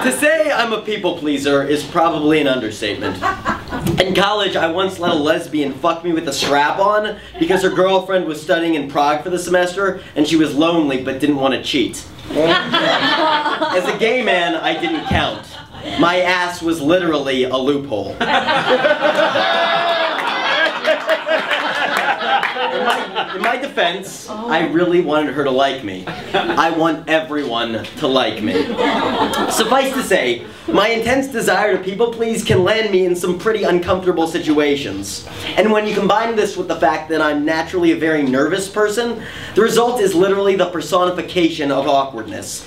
To say I'm a people pleaser is probably an understatement. In college, I once let a lesbian fuck me with a strap-on because her girlfriend was studying in Prague for the semester and she was lonely but didn't want to cheat. As a gay man, I didn't count. My ass was literally a loophole. In my defense, I really wanted her to like me. I want everyone to like me. Suffice to say, my intense desire to people please can land me in some pretty uncomfortable situations. And when you combine this with the fact that I'm naturally a very nervous person, the result is literally the personification of awkwardness.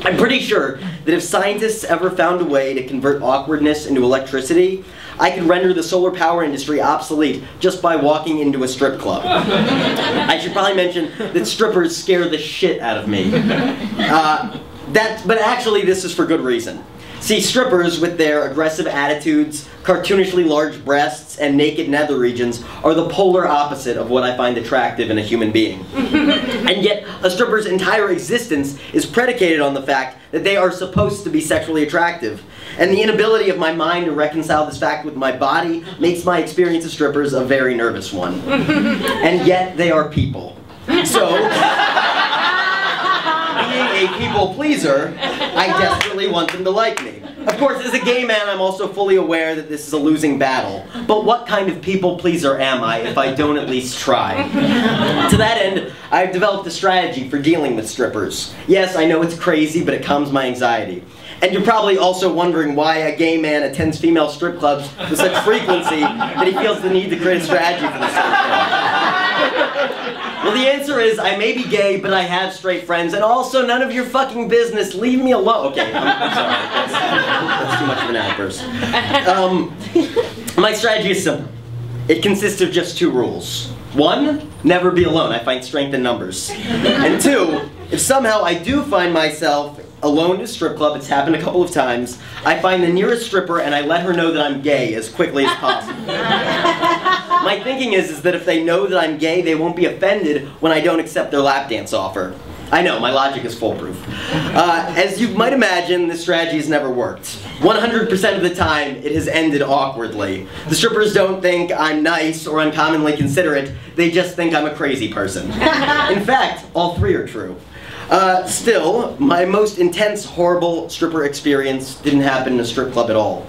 I'm pretty sure that if scientists ever found a way to convert awkwardness into electricity, I could render the solar power industry obsolete just by walking into a strip club. I should probably mention that strippers scare the shit out of me. But actually this is for good reason. See, strippers with their aggressive attitudes, cartoonishly large breasts, and naked nether regions are the polar opposite of what I find attractive in a human being. And yet, a stripper's entire existence is predicated on the fact that they are supposed to be sexually attractive. And the inability of my mind to reconcile this fact with my body makes my experience of strippers a very nervous one. And yet, they are people. So, being a people pleaser, I desperately want them to like me. Of course, as a gay man, I'm also fully aware that this is a losing battle. But what kind of people pleaser am I if I don't at least try? To that end, I've developed a strategy for dealing with strippers. Yes, I know it's crazy, but it calms my anxiety. And you're probably also wondering why a gay man attends female strip clubs with such frequency that he feels the need to create a strategy for this sort of thing. Well, the answer is, I may be gay, but I have straight friends, and also none of your fucking business. Leave me alone. Okay, I'm sorry. That's too much of an outburst. My strategy is simple. It consists of just two rules. One, never be alone. I find strength in numbers. And two, if somehow I do find myself alone in a strip club, it's happened a couple of times, I find the nearest stripper and I let her know that I'm gay as quickly as possible. My thinking is that if they know that I'm gay, they won't be offended when I don't accept their lap dance offer. I know, my logic is foolproof. As you might imagine, this strategy has never worked. 100% of the time, it has ended awkwardly. The strippers don't think I'm nice or uncommonly considerate, they just think I'm a crazy person. In fact, all three are true. Still, my most intense, horrible stripper experience didn't happen in a strip club at all,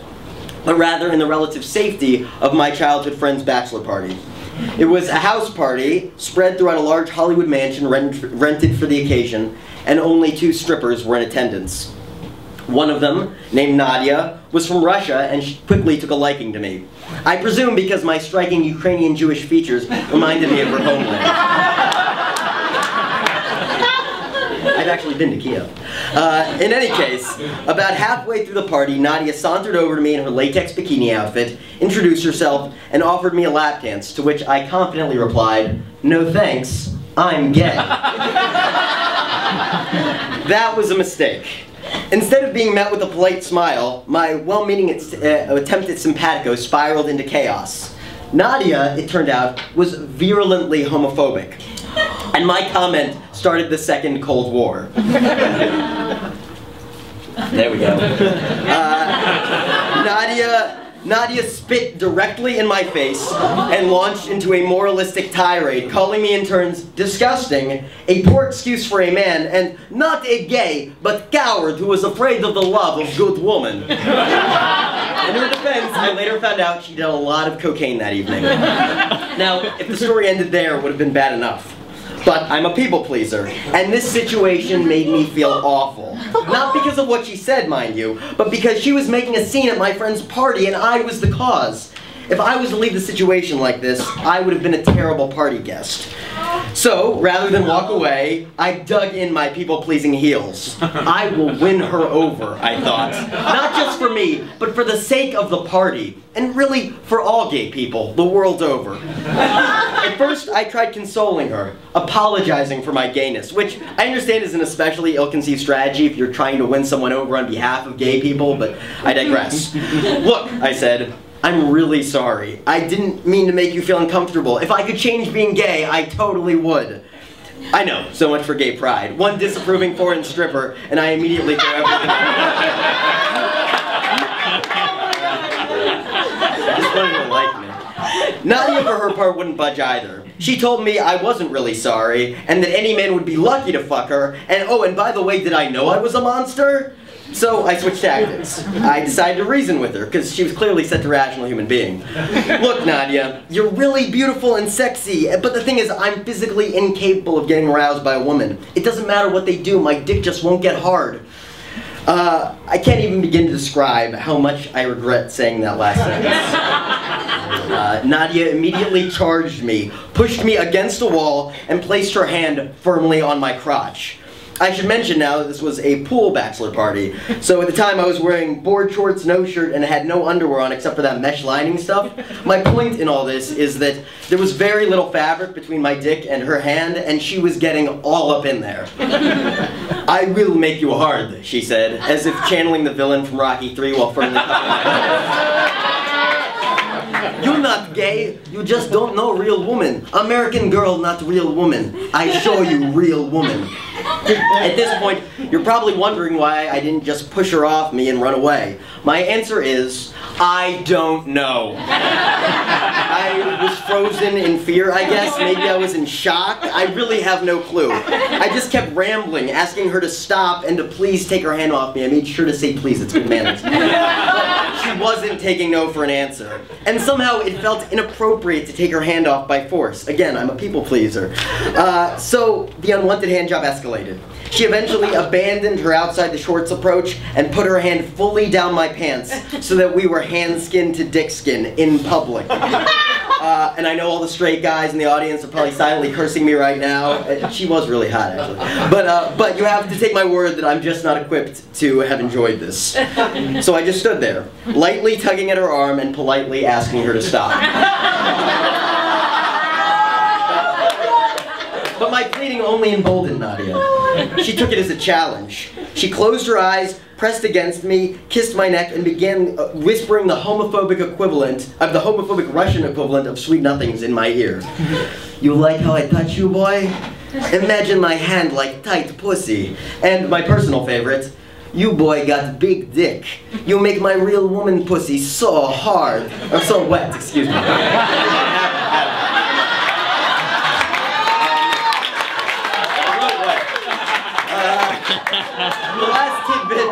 but rather in the relative safety of my childhood friend's bachelor party. It was a house party spread throughout a large Hollywood mansion rented for the occasion, and only two strippers were in attendance. One of them, named Nadia, was from Russia and she quickly took a liking to me. I presume because my striking Ukrainian Jewish features reminded me of her homeland. I've actually been to Kiev. In any case, about halfway through the party, Nadia sauntered over to me in her latex bikini outfit, introduced herself, and offered me a lap dance, to which I confidently replied, "No thanks, I'm gay." That was a mistake. Instead of being met with a polite smile, my well-meaning attempt at simpatico spiraled into chaos. Nadia, it turned out, was virulently homophobic. And my comment started the second Cold War. There we go. Nadia spit directly in my face and launched into a moralistic tirade, calling me in turns disgusting, a poor excuse for a man, and not a gay, but coward who was afraid of the love of good woman. In her defense, I later found out she did a lot of cocaine that evening. Now, if the story ended there, it would have been bad enough. But I'm a people pleaser, and this situation made me feel awful. Not because of what she said, mind you, but because she was making a scene at my friend's party and I was the cause. If I was to leave the situation like this, I would have been a terrible party guest. So, rather than walk away, I dug in my people-pleasing heels. I will win her over, I thought. Not just for me, but for the sake of the party. And really, for all gay people, the world over. At first, I tried consoling her, apologizing for my gayness, which I understand is an especially ill-conceived strategy if you're trying to win someone over on behalf of gay people, but I digress. Look, I said, I'm really sorry. I didn't mean to make you feel uncomfortable. If I could change being gay, I totally would. I know, so much for gay pride. One disapproving foreign stripper, and I immediately throw everything Just wanted to like me. Nadia, for her part, wouldn't budge either. She told me I wasn't really sorry, and that any man would be lucky to fuck her, and oh, and by the way, did I know I was a monster? So I switched tactics. I decided to reason with her, because she was clearly such a rational human being. Look, Nadia, you're really beautiful and sexy, but the thing is, I'm physically incapable of getting aroused by a woman. It doesn't matter what they do, my dick just won't get hard. I can't even begin to describe how much I regret saying that last sentence. Nadia immediately charged me, pushed me against a wall, and placed her hand firmly on my crotch. I should mention now that this was a pool bachelor party, so at the time I was wearing board shorts, no shirt, and had no underwear on except for that mesh lining stuff. My point in all this is that there was very little fabric between my dick and her hand, and she was getting all up in there. I will make you hard, she said, as if channeling the villain from Rocky III while firmly You're not gay, you just don't know real woman. American girl, not real woman. I show you real woman. At this point, you're probably wondering why I didn't just push her off me and run away. My answer is, I don't know. I was frozen in fear, I guess. Maybe I was in shock. I really have no clue. I just kept rambling, asking her to stop and to please take her hand off me. I made sure to say please, it's good manners. But she wasn't taking no for an answer. And somehow it felt inappropriate to take her hand off by force. Again, I'm a people pleaser. So the unwanted hand job escalated. She eventually abandoned her outside the shorts approach and put her hand fully down my pants so that we were hand skin to dick skin in public. And I know all the straight guys in the audience are probably silently cursing me right now. She was really hot, actually. But you have to take my word that I'm just not equipped to have enjoyed this. So I just stood there, lightly tugging at her arm and politely asking her to stop. But my pleading only emboldened Nadia. She took it as a challenge. She closed her eyes, pressed against me, kissed my neck, and began whispering the homophobic Russian equivalent of sweet nothings in my ear. You like how I touch you, boy? Imagine my hand like tight pussy. And my personal favorite, you boy got big dick. You make my real woman pussy so hard, or so wet, excuse me. The last tidbit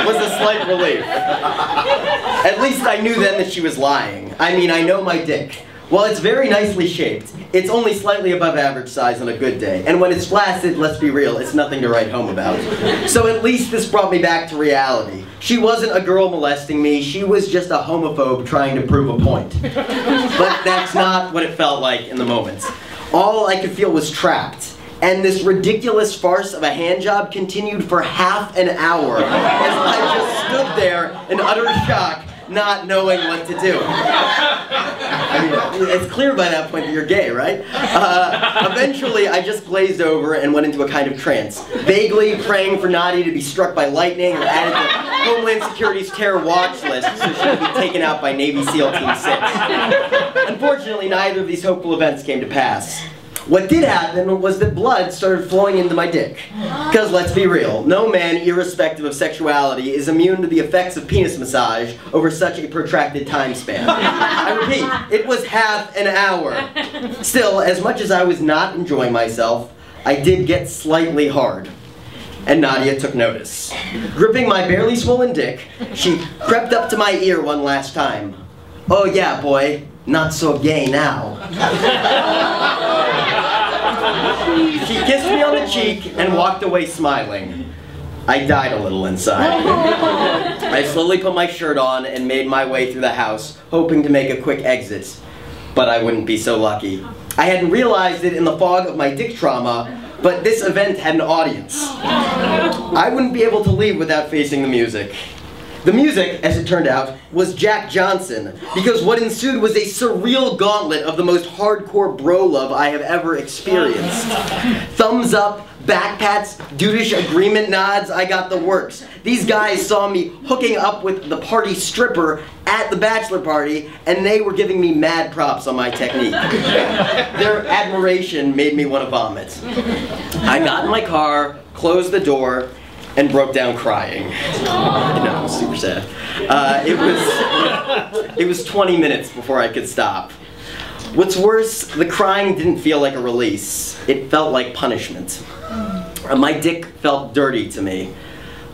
was a slight relief. At least I knew then that she was lying. I mean, I know my dick. While it's very nicely shaped, it's only slightly above average size on a good day. And when it's flaccid, let's be real, it's nothing to write home about. So at least this brought me back to reality. She wasn't a girl molesting me, she was just a homophobe trying to prove a point. But that's not what it felt like in the moment. All I could feel was trapped. And this ridiculous farce of a handjob continued for half an hour as I just stood there in utter shock, not knowing what to do. I mean, it's clear by that point that you're gay, right? Eventually, I just glazed over and went into a kind of trance, vaguely praying for Nadia to be struck by lightning or added to Homeland Security's terror watch list so she could be taken out by Navy SEAL Team 6. Unfortunately, neither of these hopeful events came to pass. What did happen was that blood started flowing into my dick. Because let's be real, no man, irrespective of sexuality, is immune to the effects of penis massage over such a protracted time span. I repeat, it was half an hour. Still, as much as I was not enjoying myself, I did get slightly hard. And Nadia took notice. Gripping my barely swollen dick, she crept up to my ear one last time. Oh yeah, boy, not so gay now. She kissed me on the cheek and walked away smiling. I died a little inside. I slowly put my shirt on and made my way through the house, hoping to make a quick exit. But I wouldn't be so lucky. I hadn't realized it in the fog of my dick trauma, but this event had an audience. I wouldn't be able to leave without facing the music. The music, as it turned out, was Jack Johnson, because what ensued was a surreal gauntlet of the most hardcore bro love I have ever experienced. Thumbs up, back pats, dudeish agreement nods, I got the works. These guys saw me hooking up with the party stripper at the bachelor party, and they were giving me mad props on my technique. Their admiration made me want to vomit. I got in my car, closed the door, and broke down crying. No, it was super sad. It was 20 minutes before I could stop. What's worse, the crying didn't feel like a release. It felt like punishment. My dick felt dirty to me.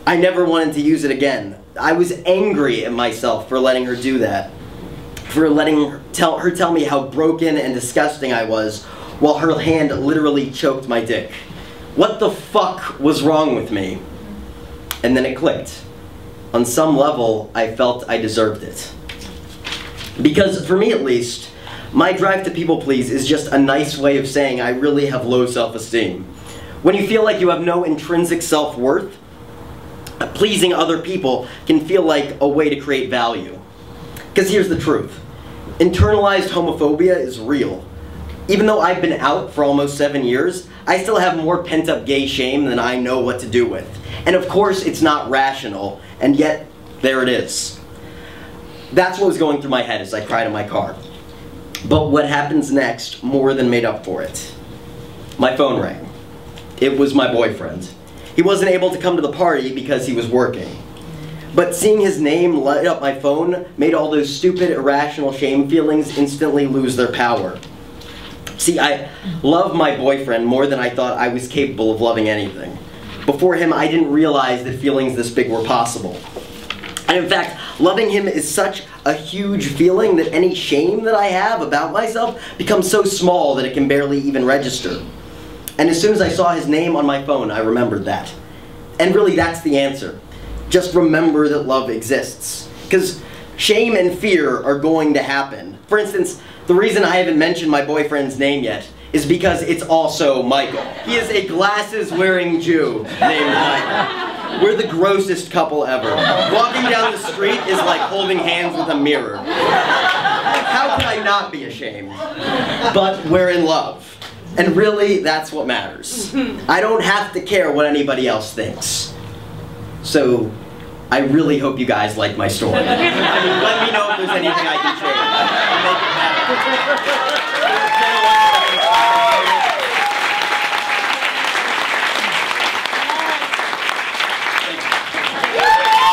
I never wanted to use it again. I was angry at myself for letting her do that. For letting her tell me how broken and disgusting I was, while her hand literally choked my dick. What the fuck was wrong with me? And then it clicked. On some level, I felt I deserved it. Because, for me at least, my drive to people please is just a nice way of saying I really have low self-esteem. When you feel like you have no intrinsic self-worth, pleasing other people can feel like a way to create value. Because here's the truth. Internalized homophobia is real. Even though I've been out for almost 7 years, I still have more pent-up gay shame than I know what to do with. And of course, it's not rational, and yet, there it is. That's what was going through my head as I cried in my car. But what happens next more than made up for it. My phone rang. It was my boyfriend. He wasn't able to come to the party because he was working. But seeing his name light up my phone made all those stupid, irrational shame feelings instantly lose their power. See, I love my boyfriend more than I thought I was capable of loving anything. Before him, I didn't realize that feelings this big were possible. And in fact, loving him is such a huge feeling that any shame that I have about myself becomes so small that it can barely even register. And as soon as I saw his name on my phone, I remembered that. And really, that's the answer. Just remember that love exists. Because shame and fear are going to happen. For instance, the reason I haven't mentioned my boyfriend's name yet is because it's also Michael. He is a glasses-wearing Jew named Michael. We're the grossest couple ever. Walking down the street is like holding hands with a mirror. How could I not be ashamed? But we're in love. And really, that's what matters. I don't have to care what anybody else thinks. So, I really hope you guys like my story. I mean, let me know if there's anything I can share.